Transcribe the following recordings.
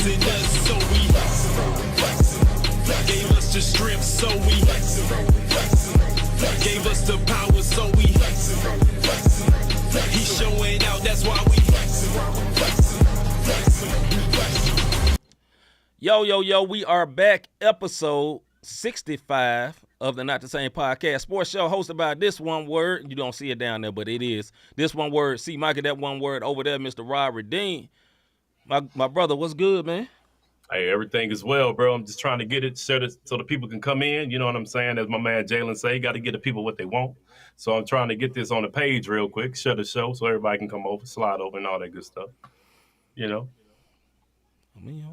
in us, so we gave us the strength, so we gave us the power, so we he's showing out, that's why we Yo, we are back, episode 65 of the Not the Same Podcast sports show, hosted by this one word. You don't see it down there, but it is this one word. C-Micah, that one word over there, Mr. Rod Redeem. My brother, what's good, man? Hey, everything is well, bro. I'm just trying to get it set so the people can come in. You know what I'm saying? As my man Jalen say, got to get the people what they want. So I'm trying to get this on the page real quick, shut the show so everybody can come over, slide over, and all that good stuff. You know?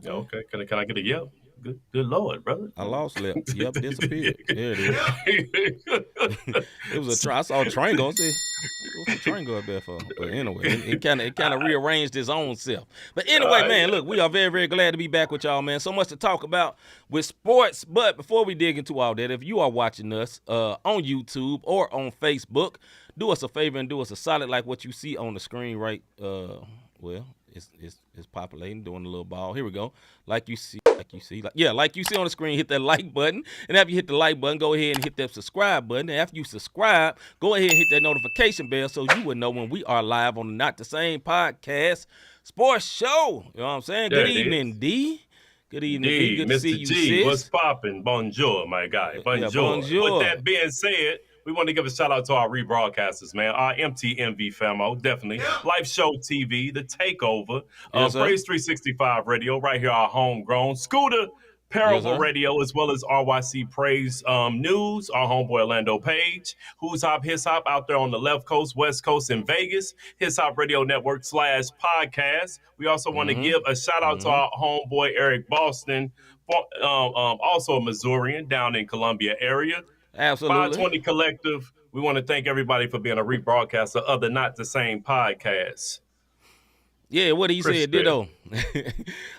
Okay. Can I get a yep? Good Lord, brother. I lost lip. Yep, disappeared. There it is. It was I saw a triangle. What's the triangle up there for? But anyway, it kind of rearranged its own self. But anyway, man, look, we are very, very glad to be back with y'all, man. So much to talk about with sports. But before we dig into all that, if you are watching us on YouTube or on Facebook, do us a favor and do us a solid like what you see on the screen right. It's populating, doing a little ball. Here we go. Like you see on the screen, hit that like button. And after you hit the like button, go ahead and hit that subscribe button. And after you subscribe, go ahead and hit that notification bell so you will know when we are live on the Not the Same Podcast sports show. You know what I'm saying? Good evening, D. Good evening, D. Good to see you, sis. What's popping? Bonjour, my guy. Bonjour. Yeah, bonjour. With that being said, we want to give a shout out to our rebroadcasters, man. Our MTMV famo, definitely. Life Show TV, The Takeover, Praise 365 Radio, right here, our homegrown. Scooter Parable Radio, as well as RYC Praise News, our homeboy Orlando Page. Who's Hop, His Hop out there on the left coast, west coast, in Vegas. His Hop Radio Network /podcast. We also want to give a shout out to our homeboy Eric Boston, also a Missourian down in Columbia area. Absolutely. 520 Collective. We want to thank everybody for being a rebroadcaster of the Not the Same Podcast. Yeah, what he said, ditto.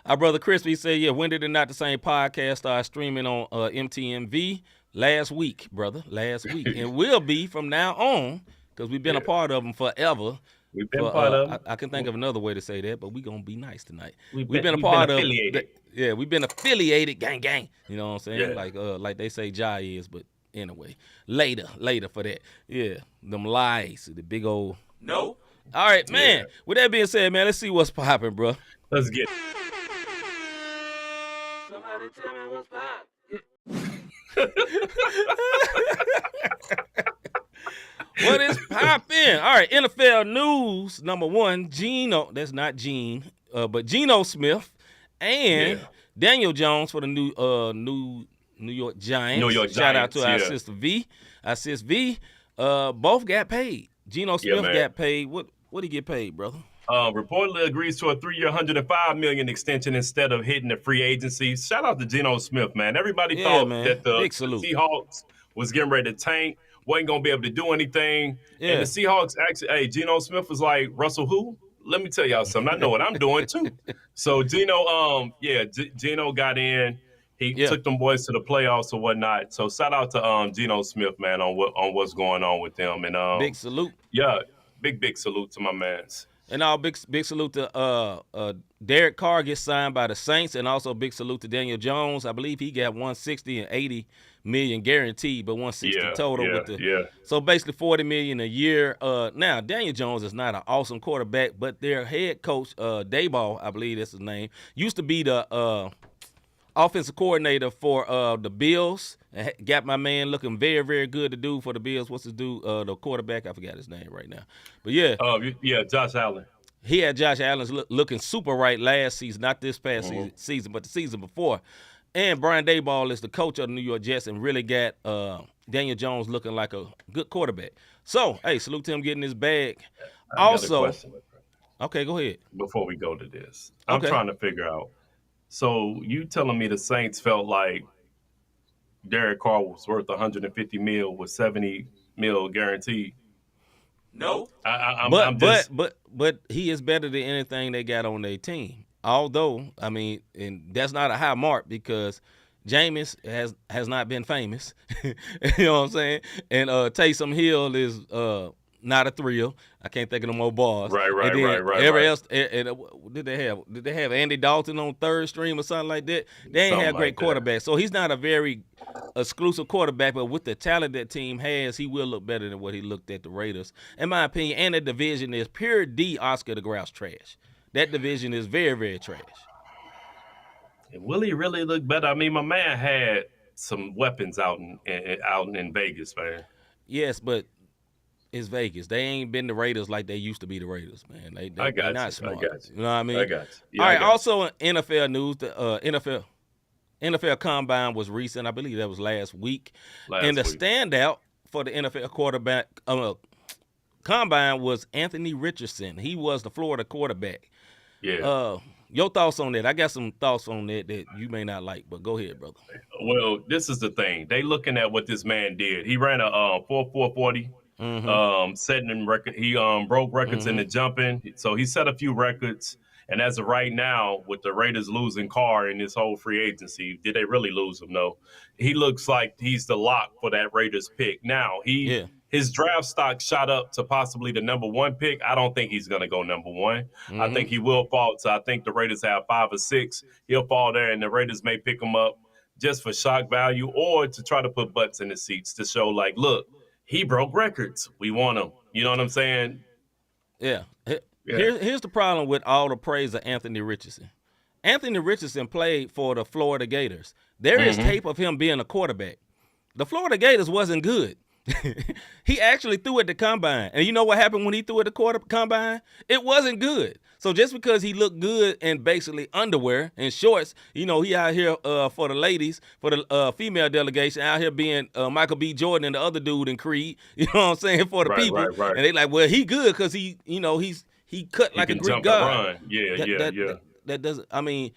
Our brother Crispy said, yeah, when did the Not the Same Podcast start streaming on MTMV? Last week, brother, last week. And will be from now on, because we've been a part of them forever. We've been a part of them. I can think of another way to say that, but we're going to be nice tonight. We've been a part of it. Yeah, we've been affiliated, gang. You know what I'm saying? Yeah. Like they say Jai is, but anyway, later for that. Yeah, them lies, the big old no. All right, man. Yeah. With that being said, man, let's see what's popping, bro. Let's get it. Somebody tell me what's popping. What is popping? All right, NFL news, number one, that's not Gene, but Geno Smith and Daniel Jones for the New York Giants. Shout out to our sister V. Our sis V. Both got paid. Geno Smith got paid. What did he get paid, brother? Reportedly agrees to a 3-year, $105 million extension instead of hitting the free agency. Shout out to Geno Smith, man. Everybody thought that the Seahawks was getting ready to tank, wasn't going to be able to do anything. Yeah. And the Seahawks actually, Geno Smith was like, Russell who? Let me tell y'all something. I know what I'm doing too. So Geno, Geno got in. He took them boys to the playoffs or whatnot. So shout out to Geno Smith, man, on what's going on with them. And big salute. Yeah, big salute to my mans. And big salute to Derek Carr gets signed by the Saints, and also big salute to Daniel Jones. I believe he got 160 and 80 million guaranteed, but 160 total so basically 40 million a year. Now Daniel Jones is not an awesome quarterback, but their head coach Daboll, I believe that's his name, used to be the offensive coordinator for the Bills. Got my man looking very, very good to do for the Bills. What's his dude? The quarterback, I forgot his name right now. But Josh Allen. He had Josh Allen looking super right last season, not this past season, but the season before. And Brian Daboll is the coach of the New York Jets and really got Daniel Jones looking like a good quarterback. So, hey, salute to him getting his bag. Okay, go ahead. Before we go to this, I'm trying to figure out. So you telling me the Saints felt like Derek Carr was worth $150 million with $70 million guaranteed? No. But he is better than anything they got on their team. Although, I mean, and that's not a high mark because Jameis has not been famous. You know what I'm saying? And Taysom Hill is not a thrill. I can't think of no more bars. Right. Else, did they have? Did they have Andy Dalton on third stream or something like that? They ain't have great quarterbacks, so he's not a very exclusive quarterback. But with the talent that team has, he will look better than what he looked at the Raiders, in my opinion. And the division is pure D. Oscar the Grouch trash. That division is very, very trash. And will he really look better? I mean, my man had some weapons out in Vegas, man. Yes, but it's Vegas. They ain't been the Raiders like they used to be the Raiders, man. They're not smart. I got you. You know what I mean? I got you. Yeah, all right. Also, in NFL news, the NFL Combine was recent. I believe that was last week. Standout for the NFL quarterback Combine was Anthony Richardson. He was the Florida quarterback. Yeah. Your thoughts on that? I got some thoughts on that you may not like, but go ahead, brother. Well, this is the thing. They looking at what this man did. He ran a 4.40, setting record. He broke records in the jumping, so he set a few records. And as of right now, with the Raiders losing Carr in this whole free agency, did they really lose him? No. He looks like he's the lock for that Raiders pick. Now, his draft stock shot up to possibly the number 1 pick. I don't think he's going to go number 1. I think he will fall. So I think the Raiders have 5 or 6. He'll fall there, and the Raiders may pick him up just for shock value or to try to put butts in the seats to show, like, look, he broke records. We want him. You know what I'm saying? Yeah. Here's the problem with all the praise of Anthony Richardson. Anthony Richardson played for the Florida Gators. There is tape of him being a quarterback. The Florida Gators wasn't good. He actually threw at the combine. And you know what happened when he threw at the combine? It wasn't good. So just because he looked good in basically underwear and shorts, he out here for the ladies, for the female delegation, out here being Michael B. Jordan and the other dude in Creed, you know what I'm saying, for the people. Right. And they like, well, he good because he cut like a Greek god. Yeah. That doesn't. I mean,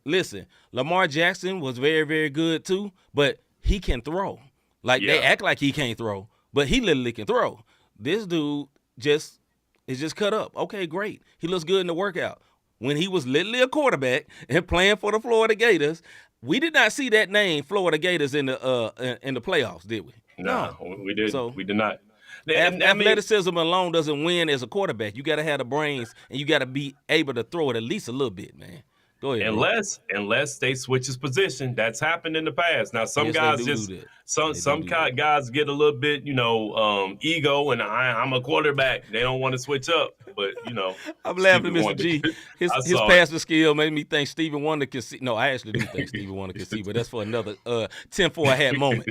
listen. Lamar Jackson was very, very good too, but he can throw. They act like he can't throw, but he literally can throw. This dude is just cut up. Okay, great. He looks good in the workout. When he was literally a quarterback and playing for the Florida Gators, we did not see that name, Florida Gators, in the playoffs, did we? No, we did. So, we did not. Athleticism alone doesn't win as a quarterback. You got to have the brains, and you got to be able to throw it at least a little bit, man. Go ahead. Unless they switch his position, that's happened in the past. Now some guys guys get a little bit, ego, and I'm a quarterback. They don't want to switch up, but I'm laughing at Mr. G. His passing skill made me think Stevie Wonder can see. No, I actually do think Stevie Wonder can see, but that's for another 10-4 hat moment.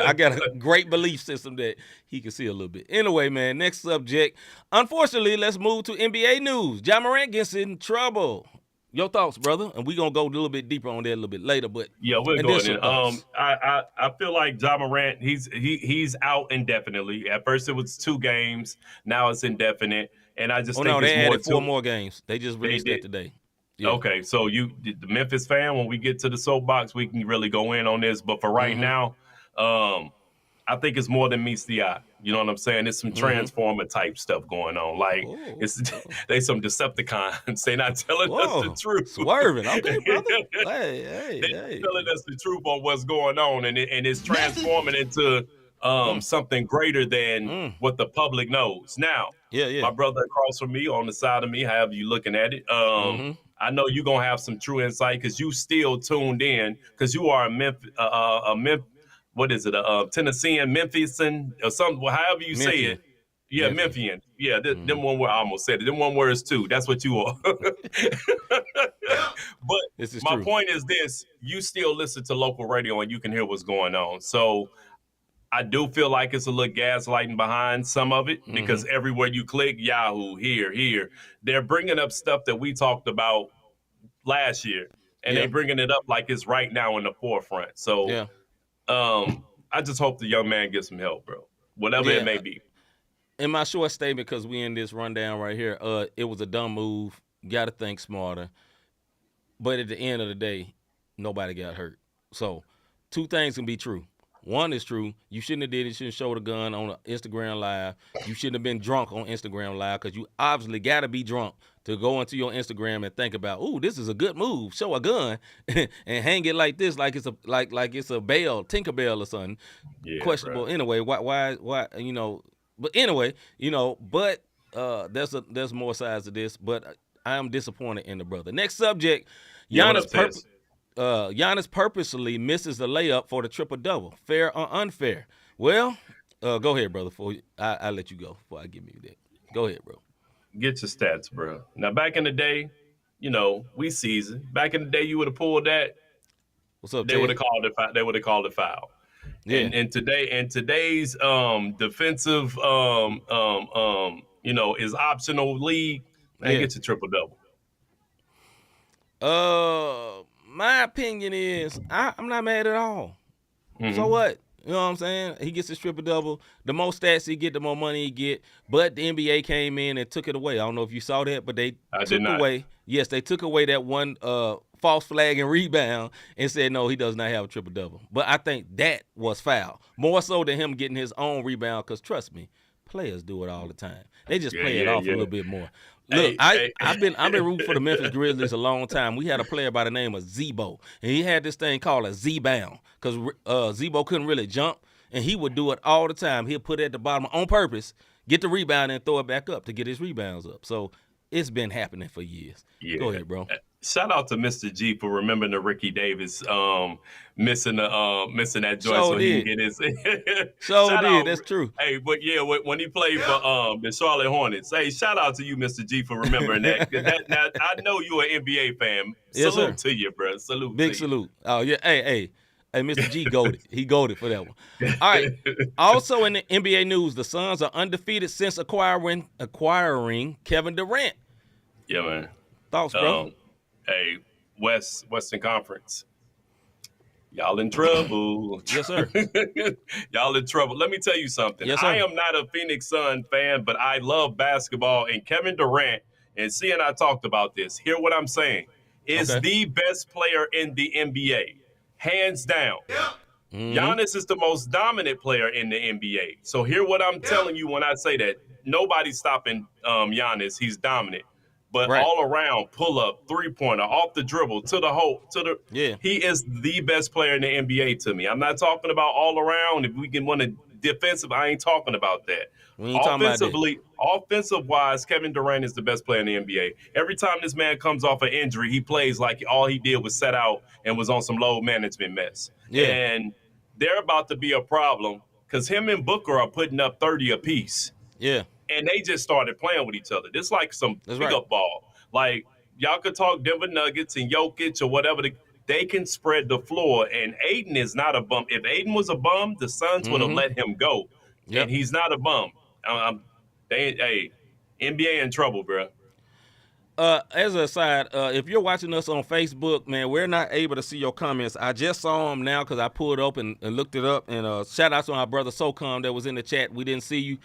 I got a great belief system that he can see a little bit. Anyway, man, next subject. Unfortunately, let's move to NBA news. Ja Morant gets in trouble. Your thoughts, brother, and we're gonna go a little bit deeper on that a little bit later. But yeah, we're going in. I feel like Ja Morant, he's out indefinitely. At first, it was 2 games. Now it's indefinite, and I just think they it's added 4 more games. They just released that today. Yeah. Okay, so the Memphis fan, when we get to the soapbox, we can really go in on this. But for right now, I think it's more than meets the eye. You know what I'm saying? It's some Transformer type stuff going on. Like they some Decepticons. They not telling us the truth. Swerving, okay, brother. They're telling us the truth on what's going on, and it's transforming into something greater than what the public knows. Now, my brother across from me, on the side of me, however you looking at it, I know you're gonna have some true insight because you still tuned in because you are a what is it? Tennessean, Memphisan, or something. However you say it. Yeah, Memphian. Yeah, them one word. I almost said it. Them one words too. That's what you are. But my point is this: you still listen to local radio and you can hear what's going on. So I do feel like it's a little gaslighting behind some of it because everywhere you click, Yahoo, here, they're bringing up stuff that we talked about last year, and they're bringing it up like it's right now in the forefront. So. I just hope the young man gets some help, bro. Whatever it may be. In my short statement, because we in this rundown right here, it was a dumb move. Got to think smarter. But at the end of the day, nobody got hurt. So 2 things can be true. One is true. You shouldn't have did it. You shouldn't show the gun on Instagram Live. You shouldn't have been drunk on Instagram Live because you obviously got to be drunk to go into your Instagram and think about, ooh, this is a good move. Show a gun and hang it like this, like it's a bell, Tinkerbell or something. Yeah, questionable. Bro. Anyway, why? But anyway, but there's more sides to this. But I am disappointed in the brother. Next subject, Yeah, what up, Giannis purposely misses the layup for the triple-double. Fair or unfair? Well, go ahead, brother. I'll let you go before I give you that. Go ahead, bro. Get your stats, bro. Now, back in the day, we seasoned. Back in the day, you would have pulled that. What's up, They would have called it. They would have called it foul. Yeah. And today's defensive is optional league. Man, get your triple-double. My opinion is I'm not mad at all. Mm-hmm. So what? You know what I'm saying? He gets his triple-double. The more stats he get, the more money he get. But the NBA came in and took it away. I don't know if you saw that, but they took away. Yes, they took away that one false flag and rebound and said, no, he does not have a triple-double. But I think that was foul. More so than him getting his own rebound because, trust me, players do it all the time. They just play it off a little bit more. Look, I've been rooting for the Memphis Grizzlies a long time. We had a player by the name of Zebo, and he had this thing called a Z-bound because Zebo couldn't really jump, and he would do it all the time. He'd put it at the bottom on purpose, get the rebound, and throw it back up to get his rebounds up. So it's been happening for years. Yeah. Go ahead, bro. Shout out to Mr. G for remembering the Ricky Davis missing that joint so he can get his. That's true. Hey, but yeah, when he played for the Charlotte Hornets, hey, shout out to you, Mr. G, for remembering that. Now, I know you're an NBA fan. Yes, salute to you, bro. Salute. Big salute. Oh yeah. Hey, Mr. G goated. He goated for that one. All right. Also in the NBA news, the Suns are undefeated since acquiring Kevin Durant. Yeah, man. Thoughts, bro? Hey, Western Conference. Y'all in trouble. Yes, sir. Y'all in trouble. Let me tell you something. Yes, sir. I am not a Phoenix Sun fan, but I love basketball. And Kevin Durant, and C and I talked about this. Hear what I'm saying. Is the best player in the NBA. Hands down. Mm-hmm. Giannis is the most dominant player in the NBA. So hear what I'm telling you when I say that. Nobody's stopping Giannis. He's dominant. But all around, pull up, three-pointer, off the dribble, to the hole, he is the best player in the NBA to me. I'm not talking about all around. If we can win a defensive, I ain't talking about that. Offensive-wise, Kevin Durant is the best player in the NBA. Every time this man comes off an injury, he plays like all he did was set out and was on some load management mess. Yeah. And they're about to be a problem because him and Booker are putting up 30 apiece. Yeah. And they just started playing with each other. It's like some pickup ball. Like, y'all could talk Denver Nuggets and Jokic or whatever. They can spread the floor. And Aiden is not a bum. If Aiden was a bum, the Suns would have let him go. Yep. And he's not a bum. NBA in trouble, bro. As an aside, if you're watching us on Facebook, man, we're not able to see your comments. I just saw them now because I pulled up and looked it up. And shout out to our brother SoCom that was in the chat. We didn't see you.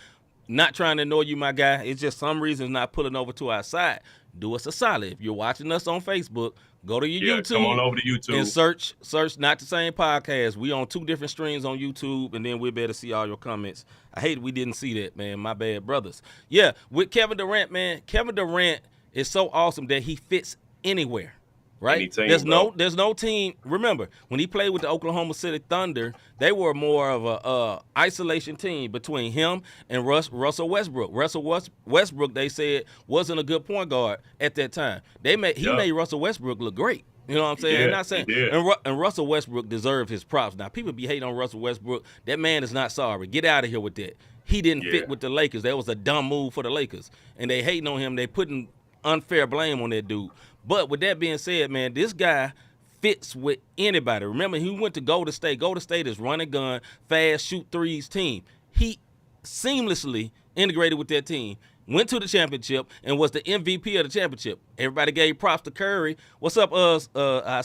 Not trying to annoy you, my guy. It's just some reasons not pulling over to our side. Do us a solid. If you're watching us on Facebook, go to your YouTube. Come on over to YouTube. And search Not the Same Podcast. We on 2 different streams on YouTube, and then we'll be able to see all your comments. I hate we didn't see that, man. My bad, brothers. Yeah, with Kevin Durant, man, Kevin Durant is so awesome that he fits anywhere. Right? There's no team. Remember, when he played with the Oklahoma City Thunder, they were more of a isolation team between him and Russell Westbrook. Russell Westbrook, they said, wasn't a good point guard at that time. He made Russell Westbrook look great. You know what I'm saying? Yeah, not saying, and Russell Westbrook deserved his props. Now, people be hating on Russell Westbrook. That man is not sorry. Get out of here with that. He didn't fit with the Lakers. That was a dumb move for the Lakers. And they hating on him. They putting unfair blame on that dude. But with that being said, man, this guy fits with anybody. Remember, he went to Golden State. Golden State is run and gun, fast, shoot threes team. He seamlessly integrated with that team, went to the championship, and was the MVP of the championship. Everybody gave props to Curry. What's up,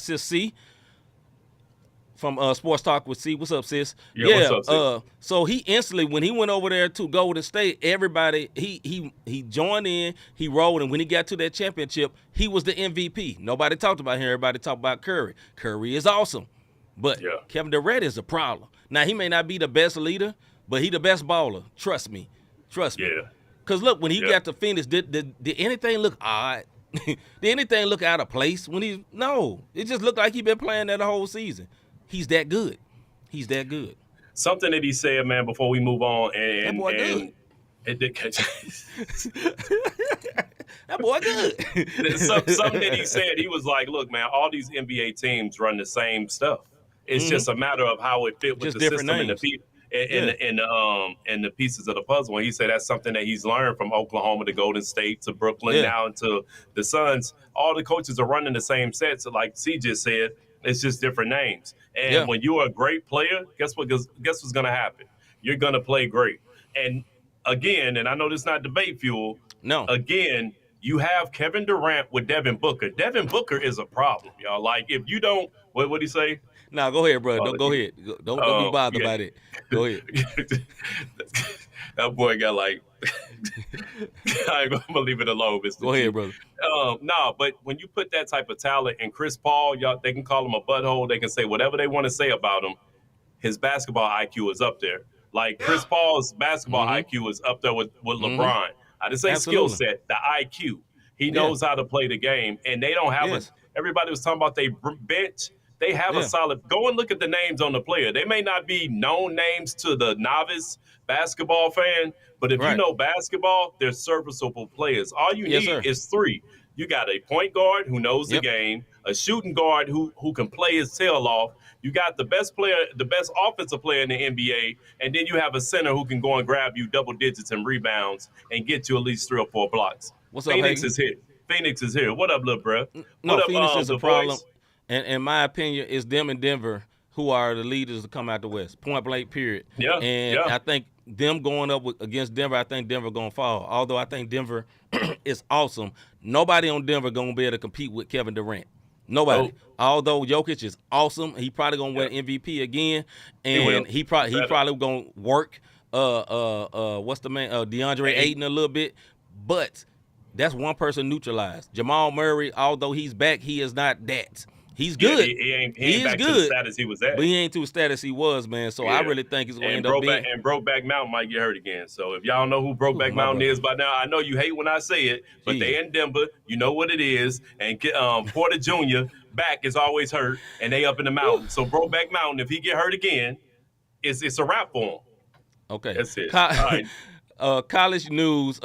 sis C? From Sports Talk with C. What's up, sis? Yeah, what's up, sis? So he instantly, when he went over there to Golden State, everybody, he joined in, he rolled, and when he got to that championship, he was the MVP. Nobody talked about him. Everybody talked about Curry. Curry is awesome. But Kevin Durant is a problem. Now, he may not be the best leader, but he the best baller. Trust me. Yeah. Because, look, when he got to Phoenix, did anything look odd? Did anything look out of place? No. It just looked like he been playing that the whole season. He's that good. Something that he said, man, before we move on, and It did that boy good. Something that he said, he was like, look, man, all these NBA teams run the same stuff. It's just a matter of how it fit with Just the different system and names. and the pieces of the puzzle. And he said that's something that he's learned from Oklahoma to Golden State to Brooklyn now to the Suns. All the coaches are running the same sets. So like C just said, it's just different names. And when you're a great player, guess what's going to happen? You're going to play great. And again, and I know this is not debate fuel. No. Again, you have Kevin Durant with Devin Booker. Devin Booker is a problem, y'all. Like, if you don't, what would he say? No, go ahead, bro. Go ahead. Don't be bothered by it. Go ahead. That boy got like, I'm going to leave it alone, Mr. Go ahead, brother. No, but when you put that type of talent in Chris Paul, y'all, they can call him a butthole. They can say whatever they want to say about him. His basketball IQ is up there. Like Chris Paul's basketball IQ is up there with LeBron. I didn't say skill set, the IQ. He knows how to play the game, and they don't have everybody was talking about their bench. They have a solid. Go and look at the names on the player. They may not be known names to the novice basketball fan, but if you know basketball, they're serviceable players. All you need is three. You got a point guard who knows the game, a shooting guard who can play his tail off. You got the best player, the best offensive player in the NBA, and then you have a center who can go and grab you double digits and rebounds and get you at least 3 or 4 blocks. What's up, Phoenix Hagen? is here. Phoenix is here. What up, little bro? No, what Phoenix up, is a problem. And in my opinion, it's them and Denver who are the leaders to come out the West. Point blank, period. I think them going up against Denver, I think Denver going to fall. Although I think Denver is awesome. Nobody on Denver going to be able to compete with Kevin Durant. Nobody. Although Jokic is awesome, he probably gonna win MVP again, and he probably gonna work. What's the man? DeAndre Ayton a little bit, but that's one person neutralized. Jamal Murray, although he's back, he is not that. He's good. He ain't back to the status he was at. But he ain't to the status he was, man. So I really think he's going to end up being. And Brokeback Mountain might get hurt again. So if y'all know who Brokeback Mountain is by now, I know you hate when I say it, but they in Denver. You know what it is. And Porter Jr. back is always hurt, and they up in the mountain. So Brokeback Mountain, if he get hurt again, it's a wrap for him. Okay. That's it. All right. College news.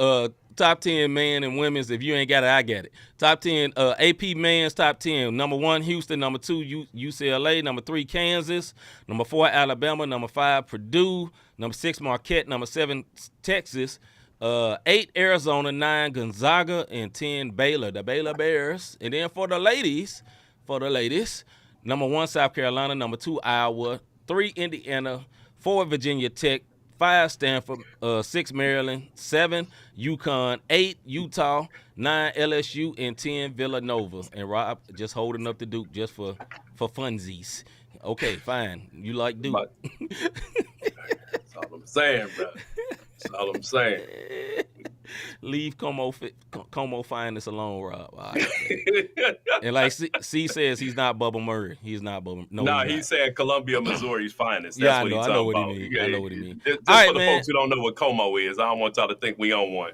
Top 10 men and women's. If you ain't got it, I got it. Top 10 AP men's top 10. Number 1, Houston. Number 2, UCLA. Number 3, Kansas. Number 4, Alabama. Number 5, Purdue. Number 6, Marquette. Number 7, Texas. 8, Arizona. 9, Gonzaga. And 10, Baylor. The Baylor Bears. And then for the ladies, number 1, South Carolina. Number 2, Iowa. 3, Indiana. 4, Virginia Tech. 5, Stanford, 6, Maryland, 7, UConn, 8, Utah, 9, LSU, and 10, Villanova. And Rob just holding up the Duke just for funsies. Okay, fine. You like Duke. That's all I'm saying, bro. That's all I'm saying. Leave Como Finest alone, Rob. Right. And like C says, he's not Bubba Murray. He's not Bubba. No, he said Columbia, Missouri's finest. That's what he's talking about. I know what he means. Just all for right, the folks who don't know what Como is, I don't want y'all to think we own one.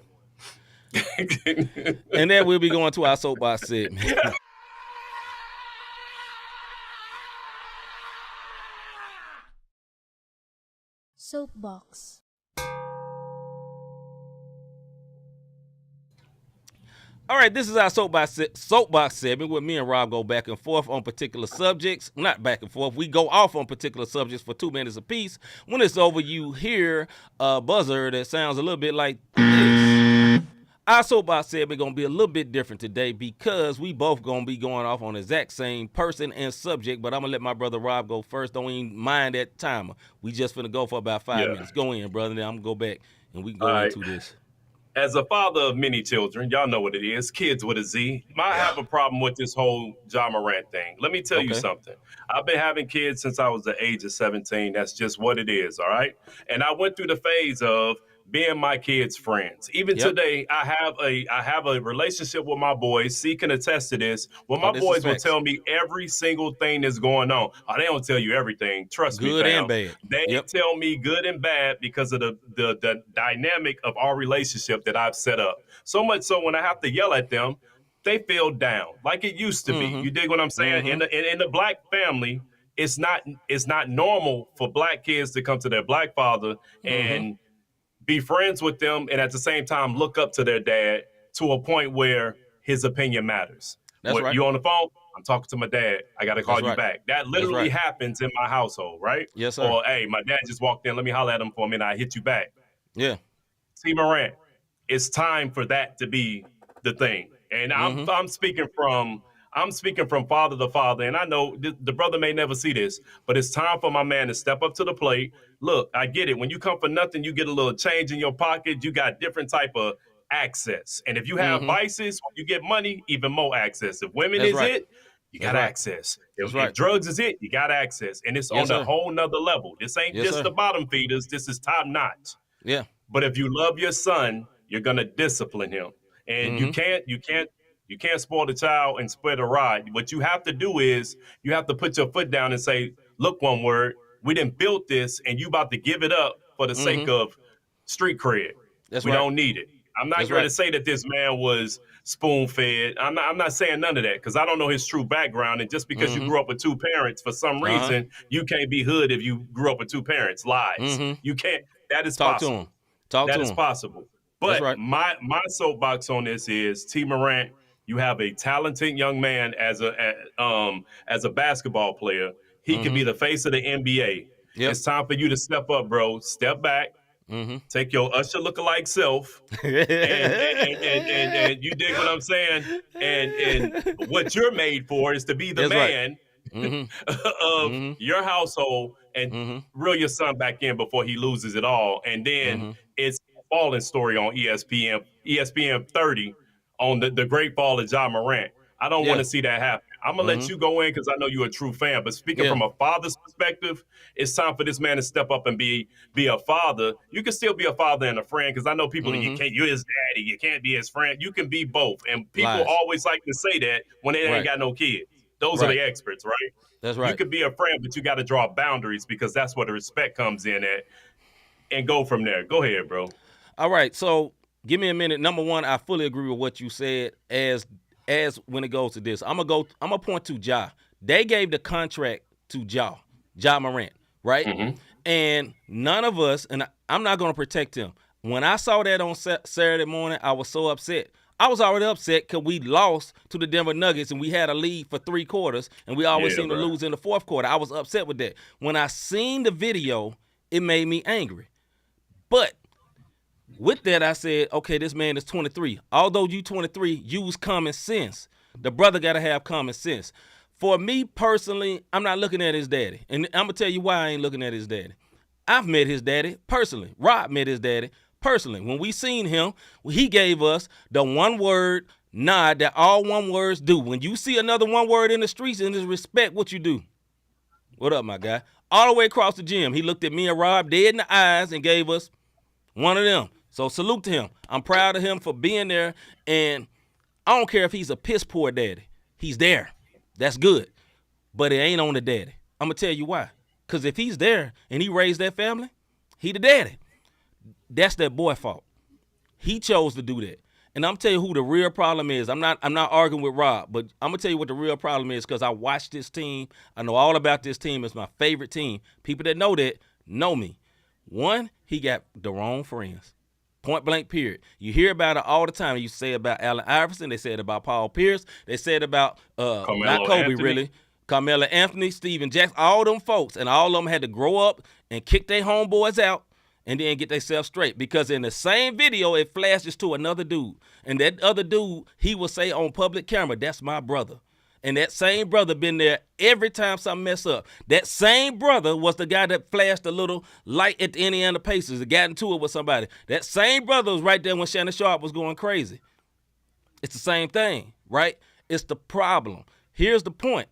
And then we'll be going to our soapbox segment. Soapbox. All right, this is our soapbox segment where me and Rob go back and forth on particular subjects. Not back and forth. We go off on particular subjects for 2 minutes apiece. When it's over, you hear a buzzer that sounds a little bit like this. Our soapbox segment going to be a little bit different today because we both going to be going off on the exact same person and subject, but I'm going to let my brother Rob go first. Don't even mind that timer. We just finna go for about 5 minutes. Go in, brother. Then I'm going to go back and we can go into this. As a father of many children, y'all know what it is, kids with a Z, I have a problem with this whole Ja Morant thing. Let me tell you something. I've been having kids since I was the age of 17. That's just what it is, all right? And I went through the phase of being my kids' friends. Even today, I have a relationship with my boys. C can attest to this. Well, my boys will tell me every single thing that's going on. They don't tell you everything. Trust me, good and bad. They tell me good and bad because of the dynamic of our relationship that I've set up. So much so when I have to yell at them, they feel down like it used to be. You dig what I'm saying? In the black family, it's not normal for black kids to come to their black father and be friends with them, and at the same time look up to their dad to a point where his opinion matters. That's right. You on the phone? I'm talking to my dad. I got to call you back. That literally happens in my household, right? Yes, sir. Or, hey, my dad just walked in. Let me holler at him for a minute. I hit you back. Yeah. T. Morant, it's time for that to be the thing. And I'm speaking from father to father. And I know the brother may never see this, but it's time for my man to step up to the plate. Look, I get it. When you come for nothing, you get a little change in your pocket. You got different type of access. And if you have vices, when you get money, even more access. If women is it, you got access. If drugs is it, you got access. And it's on a whole nother level. This ain't just the bottom feeders. This is top notch. Yeah. But if you love your son, you're gonna discipline him. And you can't spoil the child and spread a rod. What you have to do is you have to put your foot down and say, look, one word, we didn't build this and you about to give it up for the sake of street cred. We don't need it. I'm not going to say that this man was spoon-fed. I'm not saying none of that because I don't know his true background. And just because you grew up with two parents, for some reason, you can't be hood if you grew up with two parents. Lies. You can't. That is possible. That is possible. But my soapbox on this is T. Morant, you have a talented young man as a basketball player. He can be the face of the NBA. Yep. It's time for you to step up, bro. Step back. Take your Usher lookalike self, and you dig what I'm saying. And what you're made for is to be the man of your household and reel your son back in before he loses it all. And then it's a falling story on ESPN 30 on the great fall of Ja Morant. I don't want to see that happen. I'm going to let you go in because I know you're a true fan. But speaking from a father's perspective, it's time for this man to step up and be a father. You can still be a father and a friend because I know people, you're his daddy. You can't be his friend. You can be both. And people always like to say that when they ain't got no kids. Those are the experts, right? That's right. You could be a friend, but you got to draw boundaries because that's where the respect comes in at and go from there. Go ahead, bro. All right. So give me a minute. Number one, I fully agree with what you said as when it goes to this. I'm gonna point to Ja. They gave the contract to Ja Morant, right? And none of us, and I'm not gonna protect him. When I saw that on Saturday morning, I was so upset. I was already upset because we lost to the Denver Nuggets and we had a lead for 3 quarters and we always seem to lose in the 4th quarter. I was upset with that. When I seen the video, it made me angry. But with that, I said, okay, this man is 23. Although you 23, use common sense. The brother got to have common sense. For me personally, I'm not looking at his daddy. And I'm going to tell you why I ain't looking at his daddy. I've met his daddy personally. Rob met his daddy personally. When we seen him, he gave us the one word nod that all one words do. When you see another one word in the streets and there's respect, what you do? What up, my guy? All the way across the gym, he looked at me and Rob dead in the eyes and gave us one of them. So salute to him. I'm proud of him for being there. And I don't care if he's a piss poor daddy. He's there. That's good. But it ain't on the daddy. I'm going to tell you why. Because if he's there and he raised that family, he the daddy. That's that boy fault. He chose to do that. And I'm telling you who the real problem is. I'm not arguing with Rob, but I'm going to tell you what the real problem is because I watched this team. I know all about this team. It's my favorite team. People that know that know me. One, he got the wrong friends. Point blank, period. You hear about it all the time. You say about Allen Iverson. They said about Paul Pierce. They said about, not Kobe, Anthony. Really. Carmelo Anthony, Steven Jackson, all them folks. And all of them had to grow up and kick their homeboys out and then get themselves straight. Because in the same video, it flashes to another dude. And that other dude, he will say on public camera, that's my brother. And that same brother been there every time something mess up. That same brother was the guy that flashed a little light at the Indiana Pacers and got into it with somebody. That same brother was right there when Shannon Sharp was going crazy. It's the same thing, right? It's the problem. Here's the point.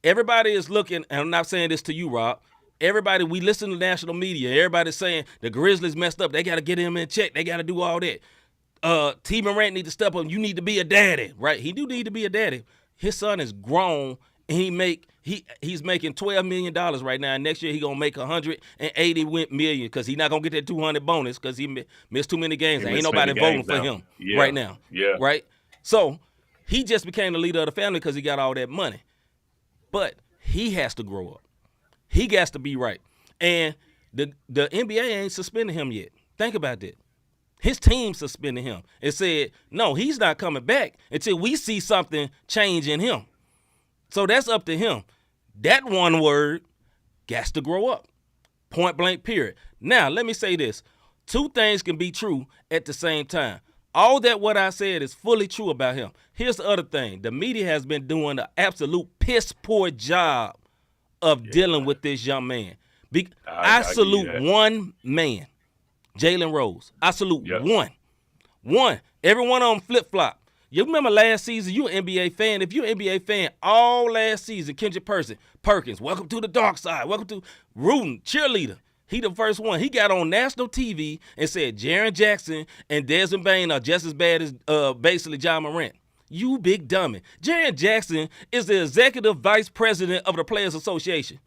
Everybody is looking, and I'm not saying this to you, Rob. Everybody, we listen to national media. Everybody's saying the Grizzlies messed up. They got to get him in check. They got to do all that. T. Morant need to step up. You need to be a daddy, right? He do need to be a daddy. His son is grown, and he's making $12 million right now. And next year, he's going to make $180 million because he's not going to get that 200 bonus because he missed too many games. Ain't nobody voting for him right now, right? So he just became the leader of the family because he got all that money. But he has to grow up. He has to be right. And the NBA ain't suspending him yet. Think about that. His team suspended him and said, no, he's not coming back until we see something change in him. So that's up to him. That one word got to grow up. Point blank, period. Now, let me say this. Two things can be true at the same time. All that what I said is fully true about him. Here's the other thing. The media has been doing an absolute piss poor job of dealing with this young man. I salute one man, Jalen Rose. I salute one. Every one of them flip-flop. You remember last season, you an NBA fan. If you're an NBA fan, all last season, Kendrick Perkins, welcome to the dark side. Welcome to rooting, cheerleader. He the first one. He got on national TV and said Jaren Jackson and Desmond Bane are just as bad as basically Ja Morant. You big dummy. Jaren Jackson is the executive vice president of the Players Association.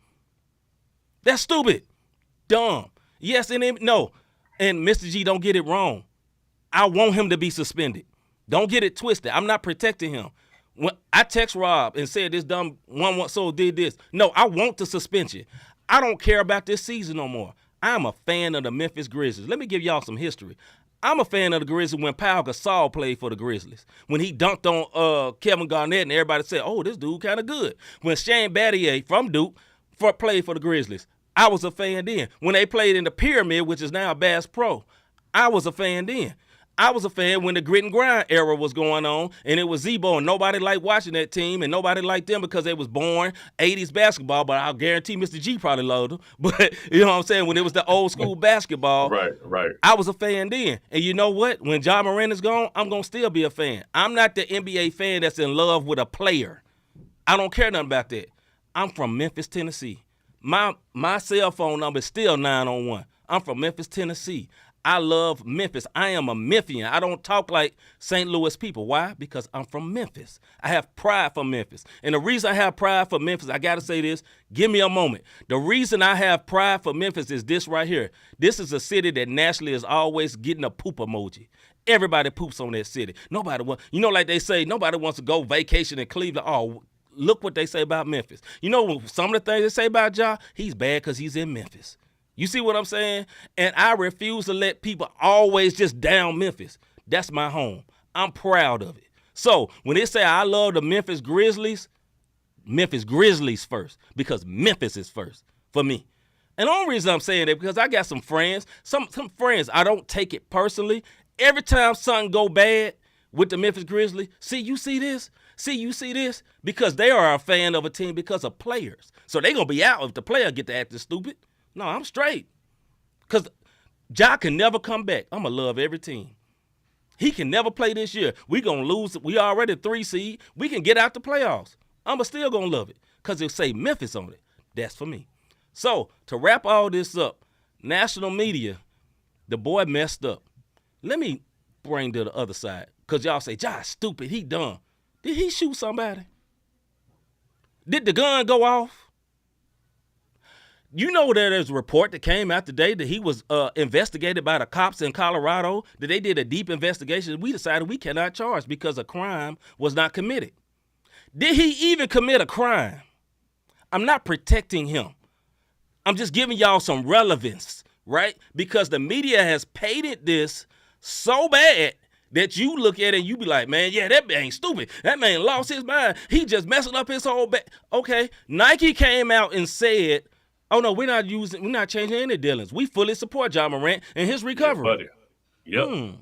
That's stupid. Dumb. Yes, no. And Mr. G, don't get it wrong. I want him to be suspended. Don't get it twisted. I'm not protecting him. When I text Rob and said this dumb one-so did this. No, I want the suspension. I don't care about this season no more. I'm a fan of the Memphis Grizzlies. Let me give y'all some history. I'm a fan of the Grizzlies when Pau Gasol played for the Grizzlies. When he dunked on Kevin Garnett and everybody said, oh, this dude kind of good. When Shane Battier from Duke played for the Grizzlies, I was a fan then. When they played in the Pyramid, which is now Bass Pro, I was a fan then. I was a fan when the grit and grind era was going on, and it was Zebo, and nobody liked watching that team, and nobody liked them because they was born 80s basketball, but I'll guarantee Mr. G probably loved them. But, you know what I'm saying, when it was the old school basketball, right. I was a fan then. And you know what? When Ja Morant is gone, I'm going to still be a fan. I'm not the NBA fan that's in love with a player. I don't care nothing about that. I'm from Memphis, Tennessee. My cell phone number is still 901. I'm from Memphis, Tennessee. I love Memphis. I am a Memphian. I don't talk like St. Louis people. Why? Because I'm from Memphis. I have pride for Memphis. And the reason I have pride for Memphis, I got to say this. Give me a moment. The reason I have pride for Memphis is this right here. This is a city that nationally is always getting a poop emoji. Everybody poops on that city. Nobody wants, like they say, nobody wants to go vacation in Cleveland. Oh, look what they say about Memphis. You know some of the things they say about Ja? He's bad because he's in Memphis. You see what I'm saying? And I refuse to let people always just down Memphis. That's my home. I'm proud of it. So when they say I love the Memphis Grizzlies first, because Memphis is first for me. And the only reason I'm saying that because I got some friends, some friends, I don't take it personally. Every time something go bad with the Memphis Grizzlies, you see this? Because they are a fan of a team because of players. So they going to be out if the player get to acting stupid. No, I'm straight. Because Ja can never come back. I'm going to love every team. He can never play this year. We going to lose. We already 3 seed. We can get out the playoffs. I'm still going to love it because it'll say Memphis on it. That's for me. So, to wrap all this up, national media, the boy messed up. Let me bring to the other side because y'all say, Ja's stupid. He dumb. Did he shoot somebody? Did the gun go off? You know that there's a report that came out today that he was investigated by the cops in Colorado, that they did a deep investigation. We decided we cannot charge because a crime was not committed. Did he even commit a crime? I'm not protecting him. I'm just giving y'all some relevance, right? Because the media has painted this so bad that you look at it and you be like, man, yeah, that man stupid. That man lost his mind. He just messing up his whole back. Okay, Nike came out and said, oh, no, we're not changing any dealings. We fully support Ja Morant and his recovery. Yeah, buddy. Yep.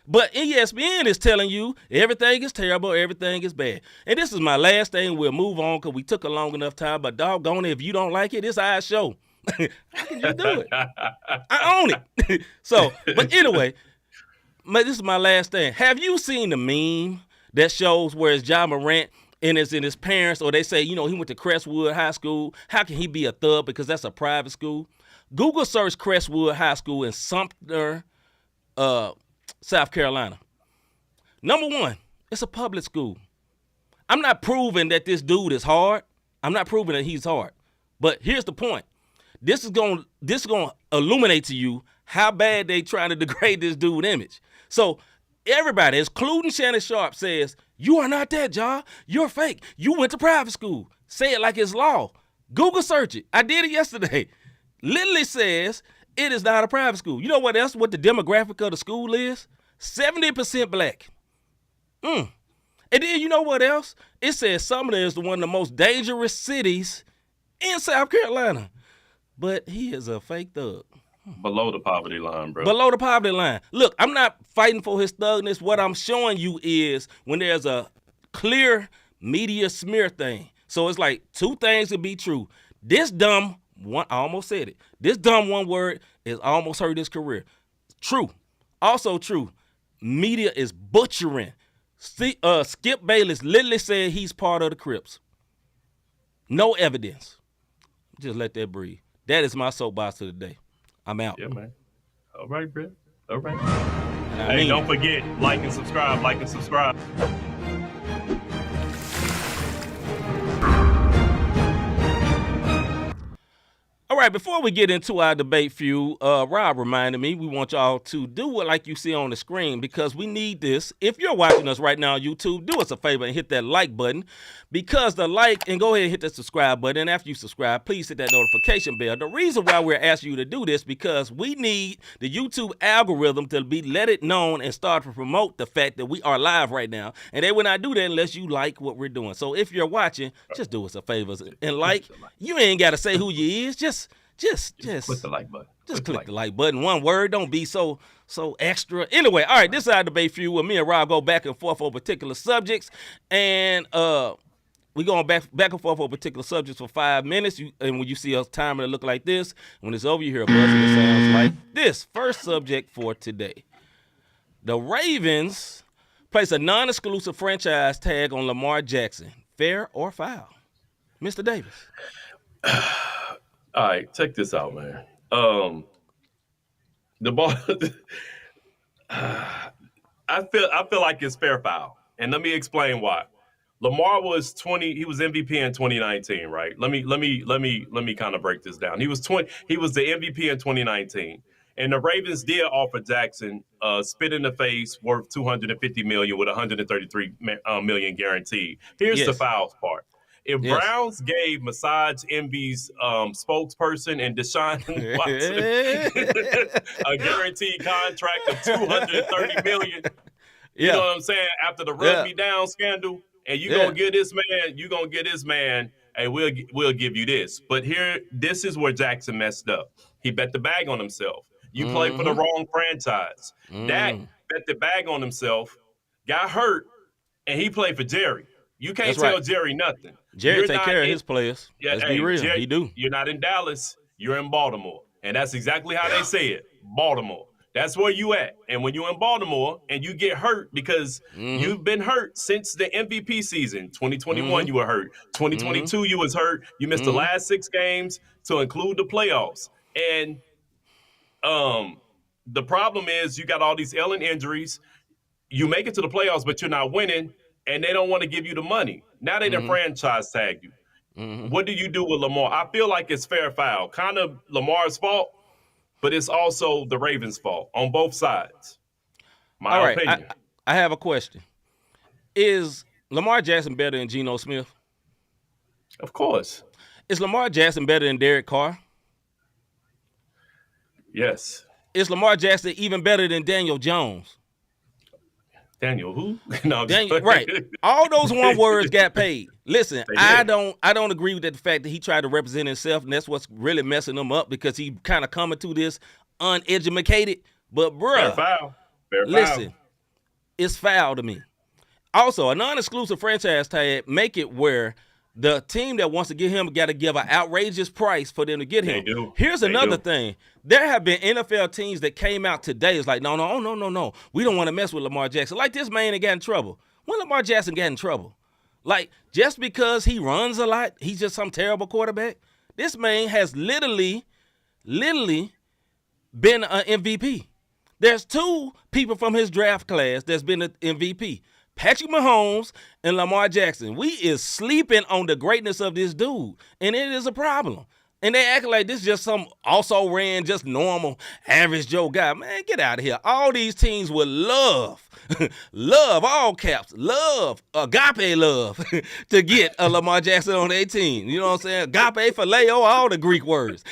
But ESPN is telling you everything is terrible, everything is bad. And this is my last thing. We'll move on because we took a long enough time. But doggone it, if you don't like it, it's our show. How can you do it? I own it. So, but anyway, this is my last thing. Have you seen the meme that shows where it's Ja Morant and it's in his parents, or they say, he went to Crestwood High School. How can he be a thug because that's a private school? Google search Crestwood High School in Sumter, South Carolina. Number one, it's a public school. I'm not proving that this dude is hard. I'm not proving that he's hard. But here's the point. This is going to illuminate to you how bad they trying to degrade this dude's image. So everybody, including Shannon Sharp, says, you are not that, Ja. You're fake. You went to private school. Say it like it's law. Google search it. I did it yesterday. Literally says It is not a private school. You know what else? What the demographic of the school is? 70% black. And then you know what else? It says Sumner is one of the most dangerous cities in South Carolina. But he is a fake thug. Below the poverty line, bro. Below the poverty line. Look, I'm not fighting for his thugness. What I'm showing you is when there's a clear media smear thing. So it's like two things to be true. This dumb one, I almost said it. This dumb one word is almost hurt his career. True. Also true. Media is butchering. Skip Bayless literally said he's part of the Crips. No evidence. Just let that breathe. That is my soapbox of the day. I'm out. Yeah, man. All right, bro. All right. Hey, don't forget, like and subscribe, like and subscribe. All right, before we get into our debate feud, Rob reminded me we want y'all to do it like you see on the screen because we need this. If you're watching us right now on YouTube, do us a favor and hit that like button because the like, and go ahead and hit the subscribe button. And after you subscribe, please hit that notification bell. The reason why we're asking you to do this because we need the YouTube algorithm to be let it known and start to promote the fact that we are live right now. And they will not do that unless you like what we're doing. So if you're watching, just do us a favor and like. You ain't got to say who you is. Just click the like button. Just click the like button. One word. Don't be so extra. Anyway, all right, this is our debate feud where me and Rob go back and forth on particular subjects. And we going back and forth on particular subjects for 5 minutes. And when you see us timer it look like this, when it's over, you hear a buzz and it sounds like this. First subject for today. The Ravens place a non-exclusive franchise tag on Lamar Jackson. Fair or foul? Mr. Davis. All right, check this out, man. The ball. I feel like it's fair foul, and let me explain why. Lamar was 20. He was MVP in 2019, right? Let me kind of break this down. He was 20. He was the MVP in 2019, and the Ravens did offer Jackson spit in the face worth $250 million with $133 million guaranteed. Here's the fouls part. If Browns gave Massage Envy's spokesperson and Deshaun Watson a guaranteed contract of $230 million, you know what I'm saying? After the Rub Me Down scandal, and you gonna get this man, hey, we'll give you this. But this is where Jackson messed up. He bet the bag on himself. You played for the wrong franchise. Dak bet the bag on himself, got hurt, and he played for Jerry. You can't tell Jerry nothing. Jerry take care of his players. Yeah, let's be real. Jerry, he do. You're not in Dallas. You're in Baltimore. And that's exactly how they say it. Baltimore. That's where you at. And when you're in Baltimore and you get hurt because you've been hurt since the MVP season. 2021, you were hurt. 2022, you was hurt. You missed the last 6 games to include the playoffs. And the problem is you got all these ailing injuries. You make it to the playoffs, but you're not winning. And they don't want to give you the money. Now they done franchise tag you. What do you do with Lamar? I feel like it's fair foul. Kind of Lamar's fault, but it's also the Ravens' fault on both sides. My opinion. I have a question. Is Lamar Jackson better than Geno Smith? Of course. Is Lamar Jackson better than Derek Carr? Yes. Is Lamar Jackson even better than Daniel Jones? Daniel who? No, right. All those one words got paid. Listen, I don't agree with the fact that he tried to represent himself, and that's what's really messing him up because he kind of coming to this uneducated. But bruh, listen, it's foul to me. Also, a non-exclusive franchise tag make it where the team that wants to get him got to give an outrageous price for them to get him. They do. Here's another thing. There have been NFL teams that came out today. It's like, no. We don't want to mess with Lamar Jackson. Like this man ain't got in trouble. When Lamar Jackson got in trouble? Like, just because he runs a lot, he's just some terrible quarterback? This man has literally been an MVP. There's 2 people from his draft class that's been an MVP. Patrick Mahomes and Lamar Jackson. We is sleeping on the greatness of this dude, and it is a problem. And they act like this is just some also ran, just normal, average Joe guy. Man, get out of here. All these teams would love, all caps, love, agape love, to get a Lamar Jackson on their team. You know what I'm saying? Agape, phileo, all the Greek words.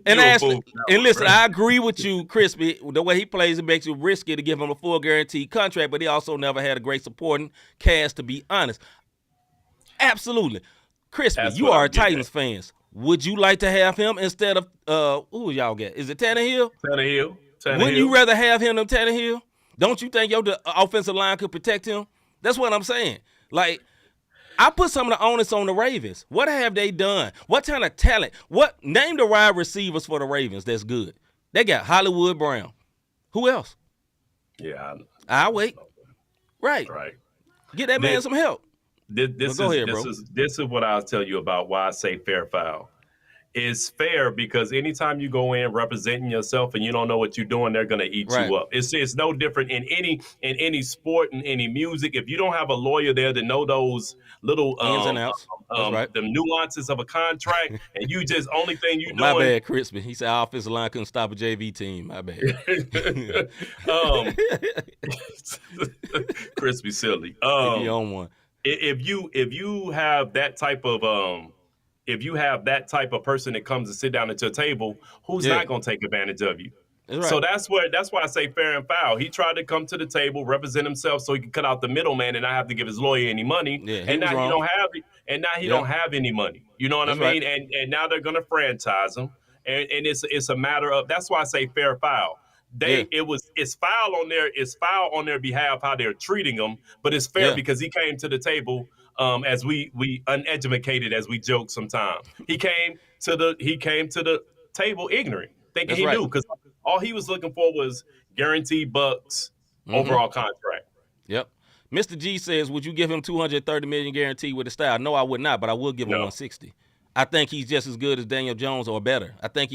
And listen, I agree with you, Crispy. The way he plays, it makes it risky to give him a full guaranteed contract, but he also never had a great supporting cast, to be honest. Absolutely. Crispy, you are a Titans fans. Would you like to have him instead of who y'all get? Is it Tannehill? Tannehill. Wouldn't you rather have him than Tannehill? Don't you think your offensive line could protect him? That's what I'm saying. Like, I put some of the onus on the Ravens. What have they done? What kind of talent? Name the wide receivers for the Ravens that's good. They got Hollywood Brown. Who else? Yeah. I'll wait. Right. Get that man some help. This is what I'll tell you about why I say fair foul. It's fair because anytime you go in representing yourself and you don't know what you're doing, they're gonna eat you up. It's no different in any sport and any music. If you don't have a lawyer there to know those little ins and outs, the nuances of a contract, and you just only thing you doing. My bad, Crispy. He said our offensive line couldn't stop a JV team. My bad. Crispy silly. If you own one. If you have that type of person that comes to sit down at your table, who's not going to take advantage of you? Right. So that's why I say fair and foul. He tried to come to the table, represent himself, so he could cut out the middleman and not have to give his lawyer any money. Yeah, and now he don't have it. And now he don't have any money. You know what I mean? Right. And now they're going to franchise him. And it's a matter of, that's why I say fair foul. It's foul on their behalf how they're treating him, but it's fair because he came to the table. As we uneducated, as we joke sometimes, he came to the table ignorant, thinking he knew, because all he was looking for was guaranteed bucks overall contract. Yep. Mr. G says, would you give him $230 million guarantee with the style? No, I would not, but I will give him $160. I think he's just as good as Daniel Jones or better. I think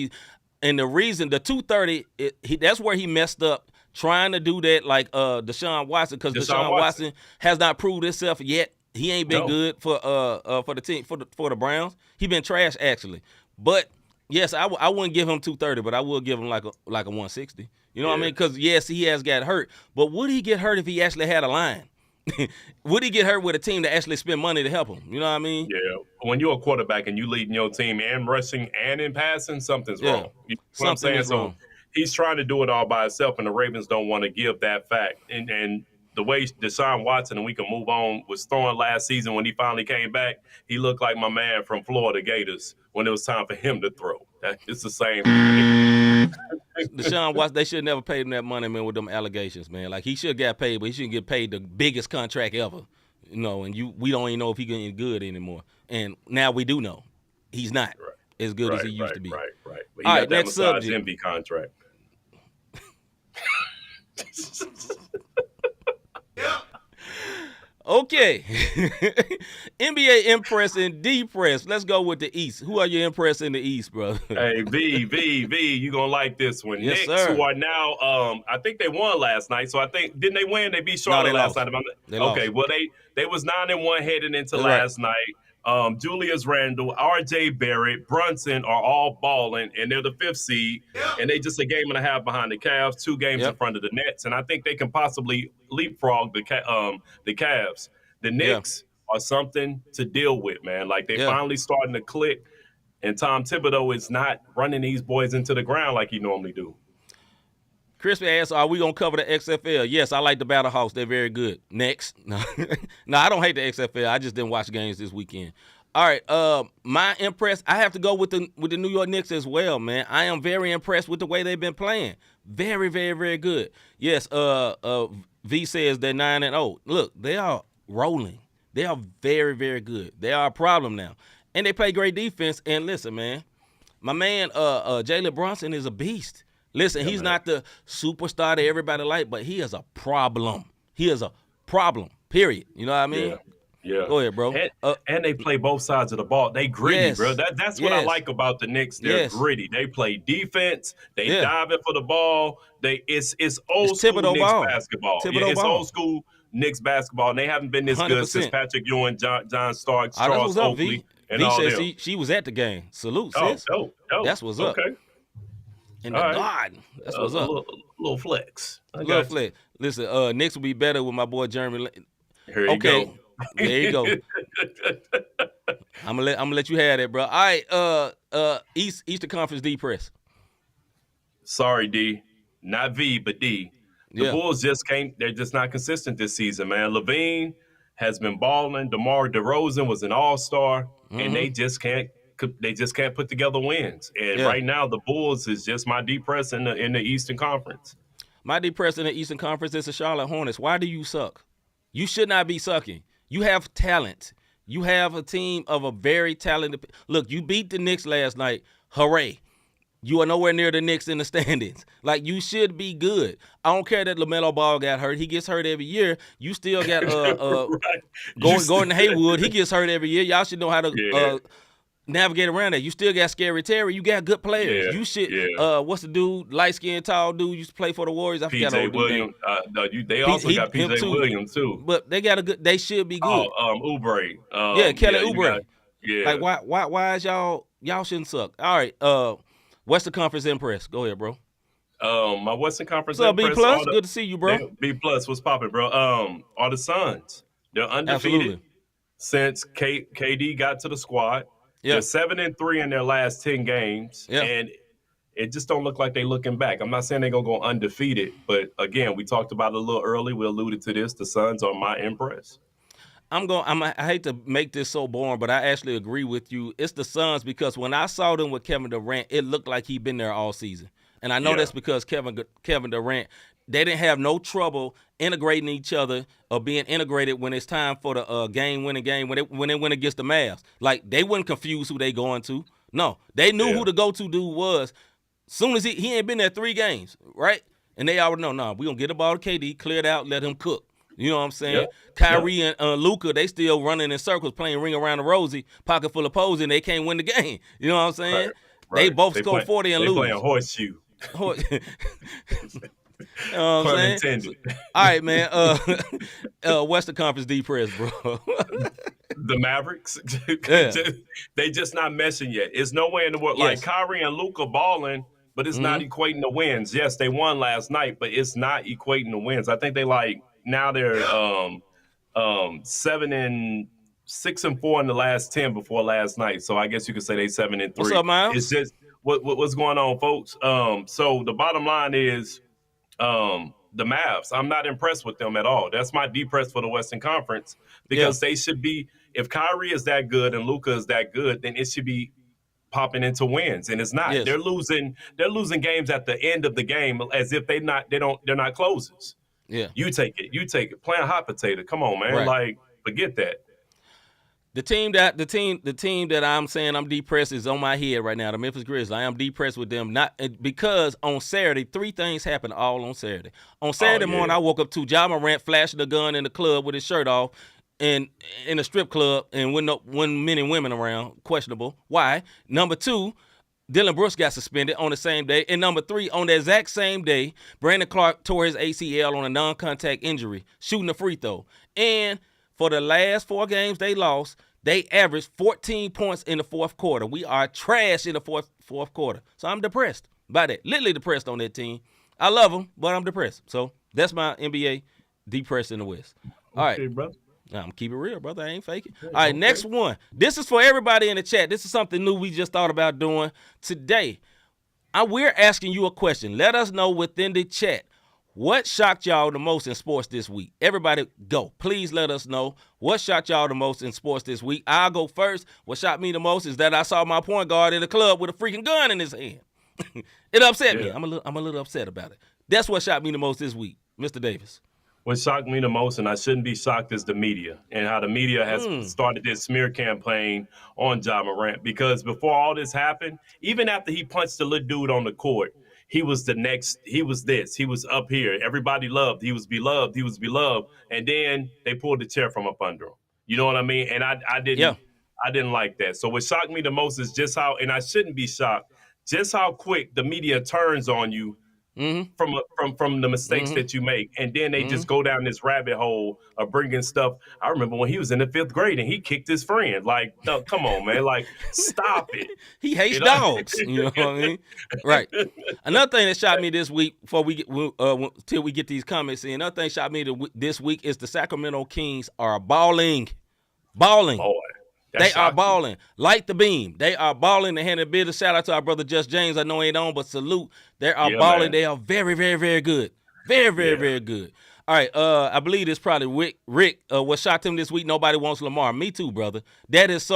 and the reason the $230, that's where he messed up trying to do that like Deshaun Watson, because Deshaun Watson has not proved himself yet. He ain't been good for the team for the Browns. He been trash actually. But yes, I wouldn't give him $230, but I will give him like a $160. You know what I mean? Because yes, he has got hurt. But would he get hurt if he actually had a line? Would he get hurt with a team that actually spend money to help him? You know what I mean? Yeah. When you're a quarterback and you leading your team and rushing and in passing, something's wrong. You know what I'm saying? Wrong. So he's trying to do it all by himself, and the Ravens don't want to give that fact. And the way Deshaun Watson, and we can move on, was throwing last season when he finally came back, he looked like my man from Florida Gators when it was time for him to throw. It's the same. Deshaun Watson, they should never pay him that money, man, with them allegations, man. Like, he should get paid, but he shouldn't get paid the biggest contract ever. You know, and we don't even know if he's getting good anymore. And now we do know. He's not as good as he used to be. Right. But he all got right, that next subject. envy contract. Okay. NBA impress and depress. Let's go with the East. Who are you impressed in the East, brother? Hey, V, you gonna like this one. Yes, Knicks, sir. who are now, I think they won last night. So I think, didn't they win? They beat Charlotte last night. They lost. Okay, well, they was 9-1 heading into last night. Julius Randle, R.J. Barrett, Brunson are all balling, and they're the 5th seed, and they just a game and a half behind the Cavs, 2 games in front of the Nets, and I think they can possibly leapfrog the Cavs. The Knicks are something to deal with, man. Like, they finally starting to click, and Tom Thibodeau is not running these boys into the ground like he normally do. Crispy asks, are we going to cover the XFL? Yes, I like the Battle Hawks. They're very good. Next. No, I don't hate the XFL. I just didn't watch games this weekend. All right, my impress, I have to go with the New York Knicks as well, man. I am very impressed with the way they've been playing. Very, very, very good. Yes, V says they're 9-0. Look, they are rolling. They are very, very good. They are a problem now. And they play great defense. And listen, man, my man Jalen Brunson is a beast. Listen, he's not the superstar that everybody like, but he is a problem. He is a problem, period. You know what I mean? Yeah. Go ahead, bro. And they play both sides of the ball. They gritty, bro. That's what I like about the Knicks. They're gritty. They play defense. They dive in for the ball. It's old school Knicks basketball. It's old school Knicks basketball, and they haven't been this 100%. Good since Patrick Ewing, John Starks, Charles Oakley, and all them. She was at the game. Salute, sis. Oh, that's what's up. Okay. In the garden. That's what's up. Little flex. Little flex. Listen, Knicks will be better with my boy Jeremy. Here you go. There you go. I'm gonna let you have that, bro. All right, Eastern Conference D press. Sorry, D. Not V, but D. The Yeah. Bulls just can't. They're just not consistent this season, man. Levine has been balling. DeMar DeRozan was an all-star, and they just can't. They just can't put together wins. And right now, the Bulls is just my D press in the Eastern Conference. My D press in the Eastern Conference is the Charlotte Hornets. Why do you suck? You should not be sucking. You have talent. You have a team of a very talented. Look, you beat the Knicks last night. Hooray. You are nowhere near the Knicks in the standings. Like, you should be good. I don't care that LaMelo Ball got hurt. He gets hurt every year. You still got right. Gordon Hayward. He gets hurt every year. Y'all should know how to navigate around that. You still got Scary Terry. You got good players. You should. What's the dude? Light skinned, tall dude used to play for the Warriors. I forgot PJ Williams. They also got PJ Williams too. But they got a good. They should be good. Oubre. Kelly Oubre. Like why is y'all shouldn't suck? All right. Western Conference impress. Go ahead, bro. My Western Conference impress. What's up, B+? Good to see you, bro. B+, what's poppin', bro? Are the Suns. They're undefeated since KD got to the squad. They're 7-3 in their last 10 games, and it just don't look like they're looking back. I'm not saying they're gonna go undefeated, but again, we talked about it a little early. We alluded to this. The Suns are my impress. I hate to make this so boring, but I actually agree with you. It's the Suns because when I saw them with Kevin Durant, it looked like he'd been there all season. And I know that's because Kevin Durant, they didn't have no trouble integrating each other or being integrated when it's time for the game-winning game, when they went against the Mavs. Like, they wouldn't confuse who they going to. No, they knew who the go-to dude was. Soon as he ain't been there 3 games, right? And they already know, we going to get the ball to KD, clear it out, let him cook. You know what I'm saying? Yep. Kyrie and Luka, they still running in circles, playing ring around the rosy, pocket full of posing. And they can't win the game. You know what I'm saying? Right. They both score 40 and lose. They playing horseshoe. You know what I'm saying? All right, man. Western Conference D press, bro. The Mavericks, they just not meshing yet. It's no way in the world. Like Kyrie and Luka balling, but it's not equating the wins. Yes, they won last night, but it's not equating the wins. I think now they're 6-4 in the last 10 before last night. So I guess you could say they 7-3. What's up, Miles? It's just what's going on, folks. So the bottom line is the Mavs. I'm not impressed with them at all. That's my depress for the Western Conference because they should be. If Kyrie is that good and Luka is that good, then it should be popping into wins, and it's not. They're losing games at the end of the game as if they're not closers. Yeah. You take it. Playing hot potato. Come on, man. Right. Like, forget that. The team that I'm saying I'm depressed is on my head right now, the Memphis Grizzlies. I am depressed with them, not because on Saturday, 3 things happened all on Saturday. On Saturday morning, I woke up to Ja Morant flashing the gun in the club with his shirt off and in a strip club and when men and women around, questionable. Why? Number 2, Dylan Brooks got suspended on the same day. And number 3, on the exact same day, Brandon Clark tore his ACL on a non-contact injury, shooting a free throw. And for the last 4 games they lost, they averaged 14 points in the fourth quarter. We are trash in the fourth quarter. So I'm depressed by that. Literally depressed on that team. I love them, but I'm depressed. So that's my NBA depressed in the West. All right. Brother. I'm keep it real, brother. I ain't faking. All right, next one. This is for everybody in the chat. This is something new we just thought about doing today. We're asking you a question. Let us know within the chat. What shocked y'all the most in sports this week? Everybody go. Please let us know what shocked y'all the most in sports this week. I'll go first. What shocked me the most is that I saw my point guard in the club with a freaking gun in his hand. It upset me. I'm a little upset about it. That's what shocked me the most this week, Mr. Davis. What shocked me the most, and I shouldn't be shocked, is the media and how the media has started this smear campaign on Ja Morant. Because before all this happened, even after he punched the little dude on the court, he was the next. He was this. He was up here. Everybody loved. He was beloved. He was beloved. And then they pulled the chair from up under him. You know what I mean? And I didn't like that. So what shocked me the most is just how, and I shouldn't be shocked, just how quick the media turns on you. From the mistakes that you make, and then they just go down this rabbit hole of bringing stuff. I remember when he was in the 5th grade and he kicked his friend. Like, no, come on, man! Like, stop it. He hates dogs. You know what I mean? Right. Another thing that shocked me this week, before we get till we get these comments in, another thing shocked me this week is the Sacramento Kings are balling. Boy. They are balling. Light the beam. They are balling. And hand a bit of shout out to our brother Just James. I know he ain't on, but salute. They are balling. Man. They are very, very, very good. Very, very, very good. All right. I believe it's probably Rick. What shocked him this week? Nobody wants Lamar. Me too, brother. That is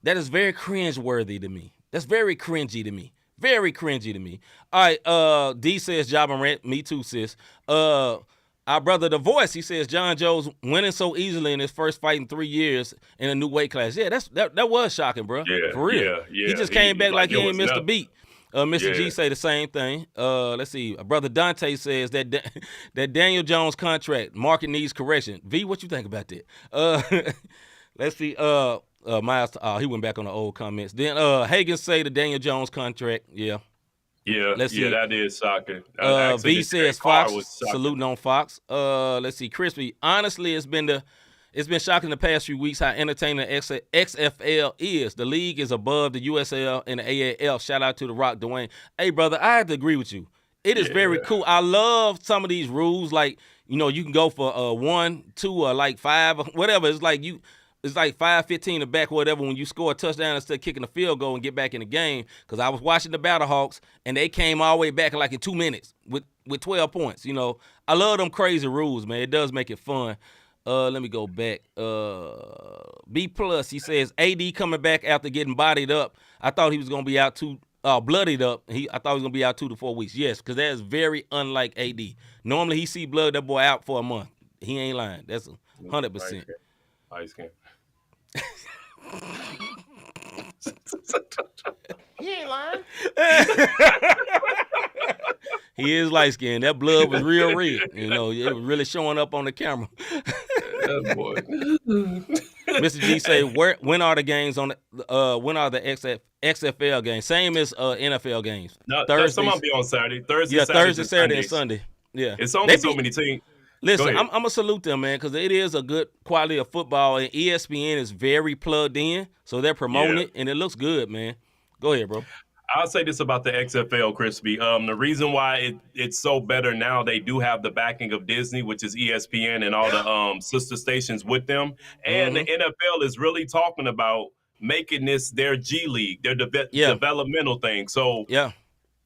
very cringe-worthy to me. That's very cringy to me. Very cringy to me. All right. D says Job and Rent. Me too, sis. Our brother The Voice, he says John Jones winning so easily in his first fight in 3 years in a new weight class. Yeah, that was shocking, bro. Yeah, for real. Yeah. He just came back like he ain't missed a beat. Mr. G say the same thing. Let's see. Brother Dante says that Daniel Jones contract market needs correction. V, what you think about that? Let's see. Miles, he went back on the old comments. Then Hagen say the Daniel Jones contract. Yeah. Yeah, let's see. That is shocking. V says Fox, saluting on Fox. Let's see, Crispy. Honestly, it's been shocking the past few weeks how entertaining the XFL is. The league is above the USL and the AAL. Shout out to The Rock, Dwayne. Hey, brother, I have to agree with you. It is very cool. I love some of these rules. Like, you can go for 1, 2, or like 5, or whatever. It's like 5-15 to back, whatever, when you score a touchdown instead of kicking a field goal and get back in the game. Because I was watching the Battlehawks, and they came all the way back like in 2 minutes with 12 points. I love them crazy rules, man. It does make it fun. Let me go back. B+, he says, AD coming back after getting bodied up. I thought he was going to be out bloodied up. I thought he was going to be out 2 to 4 weeks. Yes, because that is very unlike AD. Normally, he see blood, that boy out for a month. He ain't lying. That's 100%. Ice cream. He ain't lying. He is light skinned. That blood was real red. It was really showing up on the camera. That boy. Mr. G say, when are the games on when are the XFL games? Same as NFL games. No, Thursday. Some will be on Saturday. Thursday, Saturday, and Sunday. Yeah. It's only so many teams. Listen, I'm going to salute them, man, because it is a good quality of football, and ESPN is very plugged in, so they're promoting it, and it looks good, man. Go ahead, bro. I'll say this about the XFL, Crispy. The reason why it's so better now, they do have the backing of Disney, which is ESPN, and all the sister stations with them. And the NFL is really talking about making this their G League, their developmental thing. So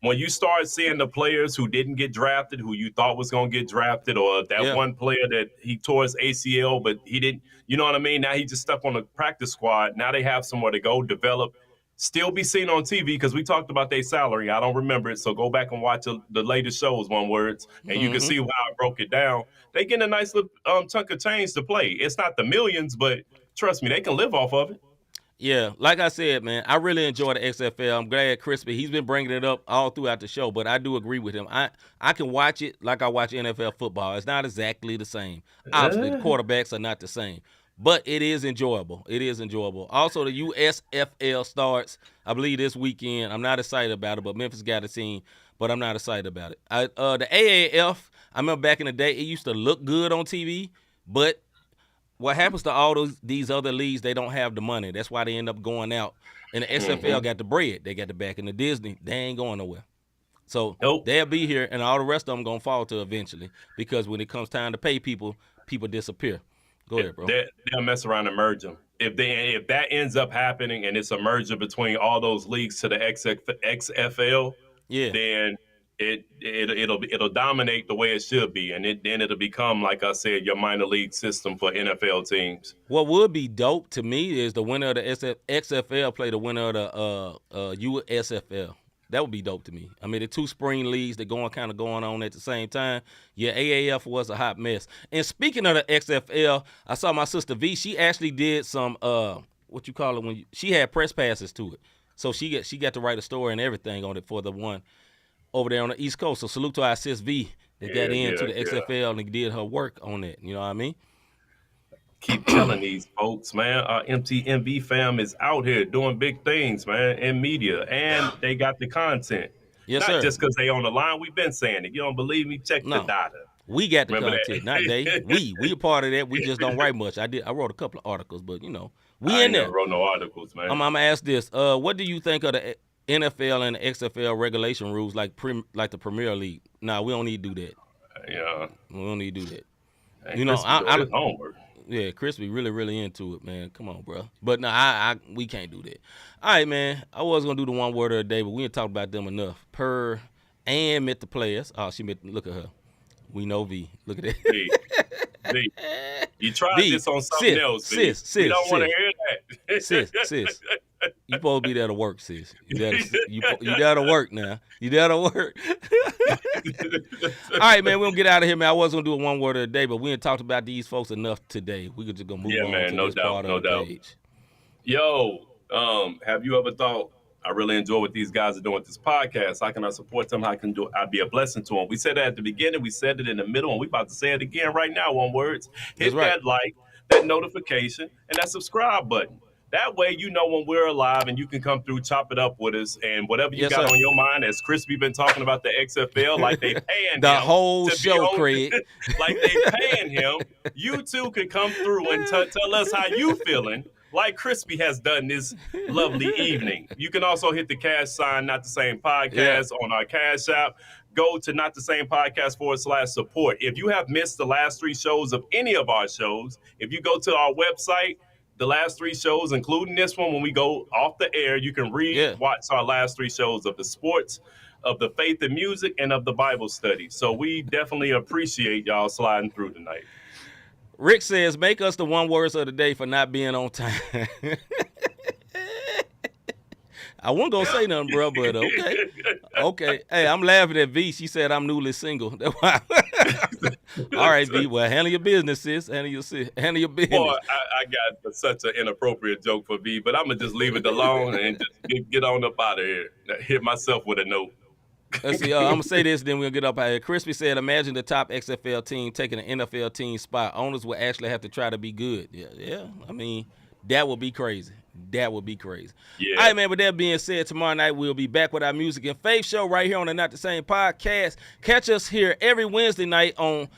when you start seeing the players who didn't get drafted, who you thought was going to get drafted, or that one player that he tore his ACL, but he didn't, you know what I mean? Now he just stuck on the practice squad. Now they have somewhere to go, develop, still be seen on TV, because we talked about their salary. I don't remember it, so go back and watch the latest shows, one words, and you can see how I broke it down. They get a nice little chunk of change to play. It's not the millions, but trust me, they can live off of it. Yeah, like I said, man, I really enjoy the XFL. I'm glad Crispy, he's been bringing it up all throughout the show, but I do agree with him. I can watch it like I watch NFL football. It's not exactly the same. Obviously, the quarterbacks are not the same, but it is enjoyable. It is enjoyable. Also, the USFL starts, I believe, this weekend. I'm not excited about it, but Memphis got a team, but I'm not excited about it. The AAF, I remember back in the day, it used to look good on TV, but what happens to all these other leagues, they don't have the money. That's why they end up going out. And the XFL got the bread. They got the back in the Disney. They ain't going nowhere. So they'll be here, and all the rest of them going to fall to eventually, because when it comes time to pay people, people disappear. Go ahead, bro. They'll mess around and merge them. If that ends up happening and it's a merger between all those leagues to the XFL, then it'll dominate the way it should be, and then it'll become, like I said, your minor league system for NFL teams. What would be dope to me is the winner of the XFL play the winner of the USFL. That would be dope to me. I mean, the two spring leagues that kind of going on at the same time. Yeah, AAF was a hot mess. And speaking of the XFL, I saw my sister V. She actually did some what you call it she had press passes to it. So she got to write a story and everything on it for the one over there on the East Coast. So salute to our sis V that got into the XFL and did her work on it. You know what I mean? Keep telling these folks, man, our MTMV fam is out here doing big things, man, in media, and they got the content. Yes, not sir. Just because they on the line. We've been saying it. You don't believe me? Check the data. We got the content, not they. We a part of that. We just don't write much. I wrote a couple of articles, but we in there. Never wrote no articles, man. I'm gonna ask this. What do you think of the NFL and the XFL regulation rules like the Premier League? Nah, we don't need to do that. Yeah, we don't need to do that. I homework. Yeah, Crispy really into it, man. Come on, bro. But no, we can't do that. All right, man. I was gonna do the one word of the day, but we ain't talked about them enough. Ann met the players. Oh, look at her. We know V. Look at that. V. You tried this on something else. Sis. We don't want to hear that. Sis. You supposed to be there to work, sis. You there to work now. You there to work. All right, man. We're going to get out of here, man. I was going to do a one word of the day, but we ain't talked about these folks enough today. We could just go move on to this part of the page. Yo, have you ever thought, I really enjoy what these guys are doing with this podcast. How can I support them? How can I be a blessing to them? We said that at the beginning. We said it in the middle, and we about to say it again right now on words. Hit that like, that notification, and that subscribe button. That way you know when we're alive and you can come through, chop it up with us, and whatever you got on your mind, as Crispy been talking about the XFL, like they paying the him whole to show, Craig. Like they paying him. You too can come through and tell us how you feeling, like Crispy has done this lovely evening. You can also hit the cash sign, Not the Same Podcast, on our Cash App. Go to Not the Same Podcast /support. If you have missed the last 3 shows of any of our shows, if you go to our website, the last 3 shows, including this one, when we go off the air, you can watch our last 3 shows of the sports, of the faith and music, and of the Bible study. So we definitely appreciate y'all sliding through tonight. Rick says, make us the one words of the day for not being on time. I wasn't going to say nothing, bro, but okay. Okay. Hey, I'm laughing at V. She said I'm newly single. That's why. All right, V. Well, handle your business, sis. Handle your business. Boy, I got such an inappropriate joke for V, but I'm going to just leave it alone and just get on up out of here. Hit myself with a note. Let's see. I'm going to say this, then we'll get up out of here. Crispy said, imagine the top XFL team taking an NFL team spot. Owners will actually have to try to be good. Yeah. I mean, that would be crazy. That would be crazy. Yeah. All right, man, with that being said, tomorrow night we'll be back with our Music and Faith show right here on the Not the Same Podcast. Catch us here every Wednesday night on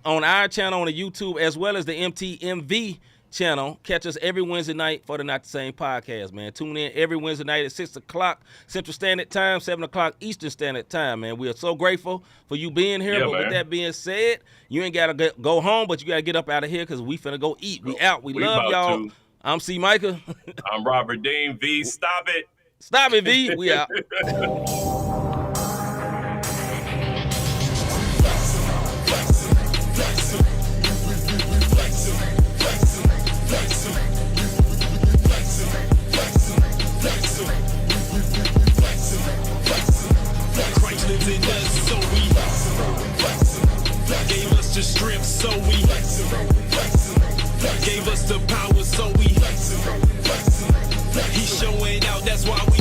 our channel on the YouTube as well as the MTMV channel. Catch us every Wednesday night for the Not the Same Podcast, man. Tune in every Wednesday night at 6 o'clock Central Standard Time, 7 o'clock Eastern Standard Time, man. We are so grateful for you being here. But with that being said, you ain't got to go home, but you got to get up out of here because we finna go eat. We out. We love y'all. I'm C-Micah. I'm Robert Dean. V, stop it. Stop it, V. We out. Christ lives in us, so we gave us the strength, so we gave us the power, so we he's showing out, that's why we